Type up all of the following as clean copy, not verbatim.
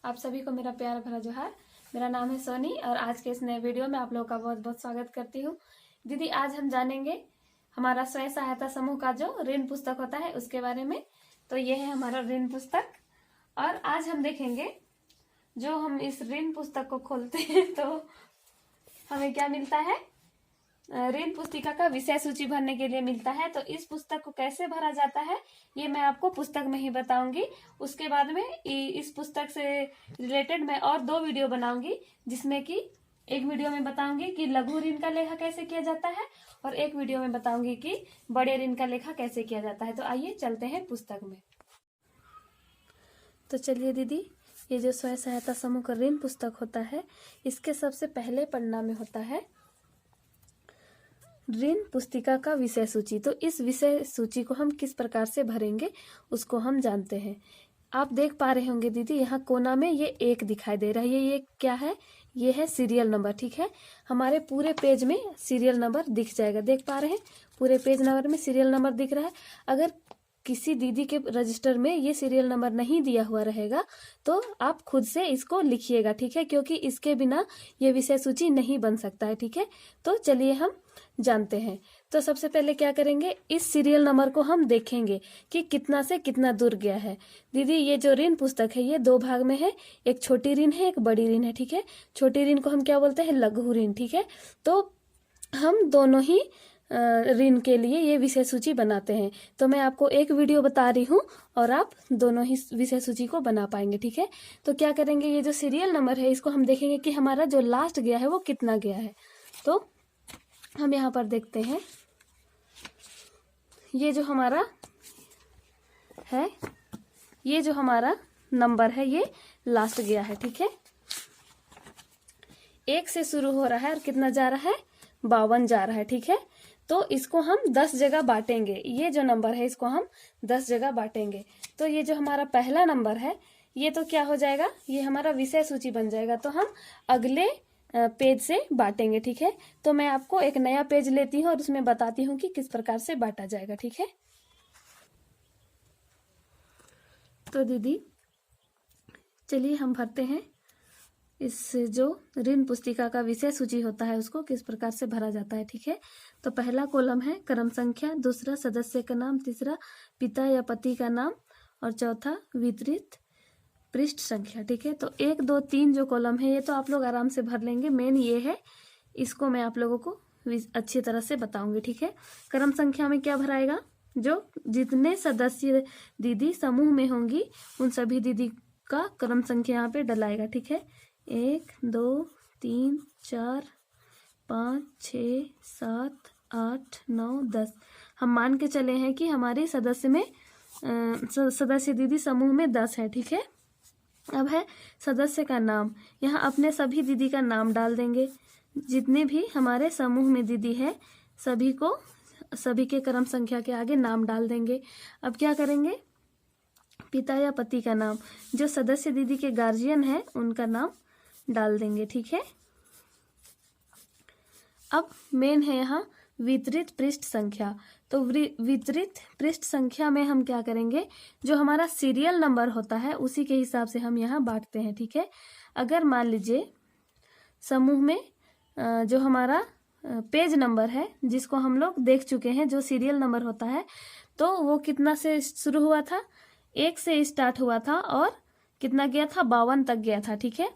आप सभी को मेरा प्यार भरा जोहार। मेरा नाम है सोनी और आज के इस नए वीडियो में आप लोगों का बहुत बहुत स्वागत करती हूँ। दीदी, आज हम जानेंगे हमारा स्वयं सहायता समूह का जो ऋण पुस्तक होता है उसके बारे में। तो ये है हमारा ऋण पुस्तक और आज हम देखेंगे जो हम इस ऋण पुस्तक को खोलते हैं तो हमें क्या मिलता है। ऋण पुस्तिका का विषय सूची भरने के लिए मिलता है। तो इस पुस्तक को कैसे भरा जाता है ये मैं आपको पुस्तक में ही बताऊंगी। उसके बाद में इस पुस्तक से रिलेटेड मैं और 2 वीडियो बनाऊंगी, जिसमें कि एक वीडियो में बताऊंगी कि लघु ऋण का लेखा कैसे किया जाता है और एक वीडियो में बताऊंगी कि बड़े ऋण का लेखा कैसे किया जाता है। तो आइए चलते हैं पुस्तक में। तो चलिए दीदी, ये जो स्वयं सहायता समूह का ऋण पुस्तक होता है इसके सबसे पहले पन्ना में होता है ऋण पुस्तिका का विषय सूची। तो इस विषय सूची को हम किस प्रकार से भरेंगे उसको हम जानते हैं। आप देख पा रहे होंगे दीदी, यहाँ कोना में ये 1 दिखाई दे रहा है। ये क्या है? ये है सीरियल नंबर। ठीक है, हमारे पूरे पेज में सीरियल नंबर दिख जाएगा। देख पा रहे हैं, पूरे पेज नंबर में सीरियल नंबर दिख रहा है। अगर किसी दीदी के रजिस्टर में ये सीरियल नंबर नहीं दिया हुआ रहेगा तो आप खुद से इसको लिखिएगा। ठीक है, क्योंकि इसके बिना ये विषय सूची नहीं बन सकता है। ठीक है, तो चलिए हम जानते हैं। तो सबसे पहले क्या करेंगे, इस सीरियल नंबर को हम देखेंगे कि कितना से कितना दूर गया है। दीदी, ये जो ऋण पुस्तक है ये 2 भाग में है, एक छोटी ऋण है, एक बड़ी ऋण है। ठीक है, छोटी ऋण को हम क्या बोलते हैं? लघु ऋण। ठीक है, तो हम दोनों ही ऋण के लिए ये विषय सूची बनाते हैं। तो मैं आपको एक वीडियो बता रही हूँ और आप दोनों ही विषय सूची को बना पाएंगे। ठीक है, तो क्या करेंगे, ये जो सीरियल नंबर है इसको हम देखेंगे कि हमारा जो लास्ट गया है वो कितना गया है। तो हम यहाँ पर देखते हैं, ये जो हमारा है, ये जो हमारा नंबर है ये लास्ट गया है। ठीक है, 1 से शुरू हो रहा है और कितना जा रहा है? 52 जा रहा है। ठीक है, तो इसको हम 10 जगह बांटेंगे। ये जो नंबर है इसको हम 10 जगह बांटेंगे। तो ये जो हमारा पहला नंबर है ये तो क्या हो जाएगा, ये हमारा विषय सूची बन जाएगा। तो हम अगले पेज से बांटेंगे। ठीक है, तो मैं आपको एक नया पेज लेती हूँ और उसमें बताती हूँ कि किस प्रकार से बांटा जाएगा। ठीक है, तो दीदी चलिए हम भरते हैं इस जो ऋण पुस्तिका का विषय सूची होता है उसको किस प्रकार से भरा जाता है। ठीक है, तो पहला कॉलम है क्रम संख्या, दूसरा सदस्य का नाम, तीसरा पिता या पति का नाम और चौथा वितरित पृष्ठ संख्या। ठीक है, तो 1 2 3 जो कॉलम है ये तो आप लोग आराम से भर लेंगे। मेन ये है, इसको मैं आप लोगों को अच्छी तरह से बताऊंगी। ठीक है, क्रम संख्या में क्या भराएगा, जो जितने सदस्य दीदी समूह में होंगी उन सभी दीदी का क्रम संख्या यहाँ पे डलाएगा। ठीक है, 1 2 3 4 5 6 7 8 9 10 हम मान के चले हैं कि हमारे सदस्य दीदी समूह में 10 है। ठीक है, अब है सदस्य का नाम। यहाँ अपने सभी दीदी का नाम डाल देंगे। जितने भी हमारे समूह में दीदी है सभी के क्रम संख्या के आगे नाम डाल देंगे। अब क्या करेंगे, पिता या पति का नाम, जो सदस्य दीदी के गार्जियन है उनका नाम डाल देंगे। ठीक है, अब मेन है यहाँ वितरित पृष्ठ संख्या। तो वितरित पृष्ठ संख्या में हम क्या करेंगे, जो हमारा सीरियल नंबर होता है उसी के हिसाब से हम यहाँ बांटते हैं। ठीक है, अगर मान लीजिए समूह में जो हमारा पेज नंबर है जिसको हम लोग देख चुके हैं, जो सीरियल नंबर होता है, तो वो कितना से शुरू हुआ था? 1 से स्टार्ट हुआ था और कितना गया था? 52 तक गया था। ठीक है,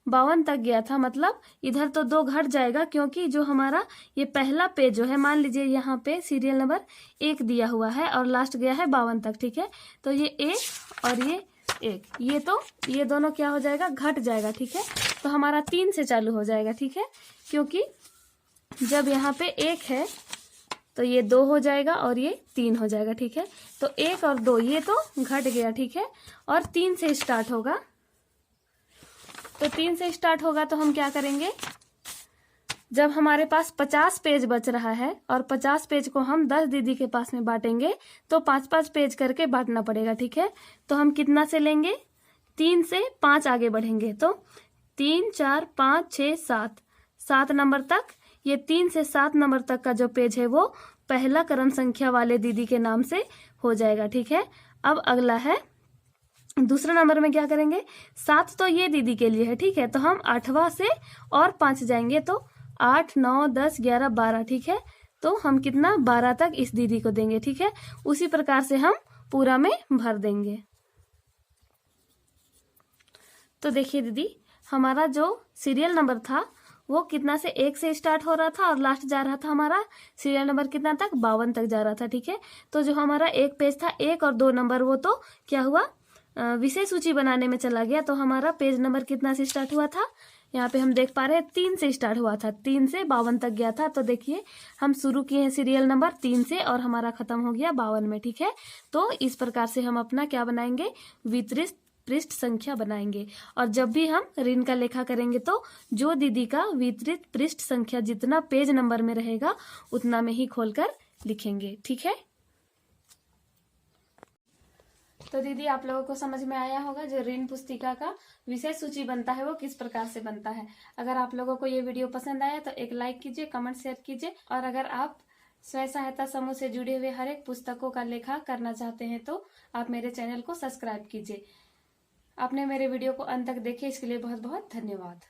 52 तक गया था, मतलब इधर तो 2 घट जाएगा क्योंकि जो हमारा ये पहला पेज जो है, मान लीजिए यहाँ पे सीरियल नंबर 1 दिया हुआ है और लास्ट गया है 52 तक। ठीक है, तो ये 1 और ये 1, ये दोनों क्या हो जाएगा? घट जाएगा। ठीक है, तो हमारा 3 से चालू हो जाएगा। ठीक है, क्योंकि जब यहाँ पे 1 है तो ये 2 हो जाएगा और ये 3 हो जाएगा। ठीक है, तो 1 और 2 ये तो घट गया। ठीक है, और 3 से स्टार्ट होगा। तो 3 से स्टार्ट होगा तो हम क्या करेंगे, जब हमारे पास 50 पेज बच रहा है और 50 पेज को हम 10 दीदी के पास में बांटेंगे तो 5-5 पेज करके बांटना पड़ेगा। ठीक है, तो हम कितना से लेंगे? 3 से 5 आगे बढ़ेंगे तो 3 4 5 6 7 नंबर तक। ये 3 से 7 नंबर तक का जो पेज है वो पहला क्रम संख्या वाले दीदी के नाम से हो जाएगा। ठीक है, अब अगला है दूसरा नंबर में क्या करेंगे, 7 तो ये दीदी के लिए है, ठीक है, तो हम 8वां से और 5 जाएंगे तो 8, 9, 10, 11, 12, ठीक है, तो हम कितना 12 तक इस दीदी को देंगे, ठीक है। उसी प्रकार से हम पूरा में भर देंगे। तो देखिए दीदी, हमारा जो सीरियल नंबर था वो कितना से 1 से स्टार्ट हो रहा था और लास्ट जा रहा था हमारा सीरियल नंबर कितना तक, 52 तक जा रहा था, ठीक है। तो जो हमारा एक पेज था 1 और 2 नंबर, वो तो क्या हुआ, विषय सूची बनाने में चला गया। तो हमारा पेज नंबर कितना से स्टार्ट हुआ था, यहाँ पे हम देख पा रहे हैं 3 से स्टार्ट हुआ था, 3 से 52 तक गया था। तो देखिए हम शुरू किए हैं सीरियल नंबर 3 से और हमारा खत्म हो गया 52 में, ठीक है। तो इस प्रकार से हम अपना क्या बनाएंगे, वितरित पृष्ठ संख्या बनाएंगे। और जब भी हम ऋण का लेखा करेंगे तो जो दीदी का वितरित पृष्ठ संख्या जितना पेज नंबर में रहेगा उतना में ही खोलकर लिखेंगे, ठीक है। तो दीदी आप लोगों को समझ में आया होगा जो ऋण पुस्तिका का विषय सूची बनता है वो किस प्रकार से बनता है। अगर आप लोगों को ये वीडियो पसंद आया तो एक लाइक कीजिए, कमेंट शेयर कीजिए, और अगर आप स्वयं सहायता समूह से जुड़े हुए हर एक पुस्तकों का लेखा करना चाहते हैं तो आप मेरे चैनल को सब्सक्राइब कीजिए। आपने मेरे वीडियो को अंत तक देखे इसके लिए बहुत बहुत धन्यवाद।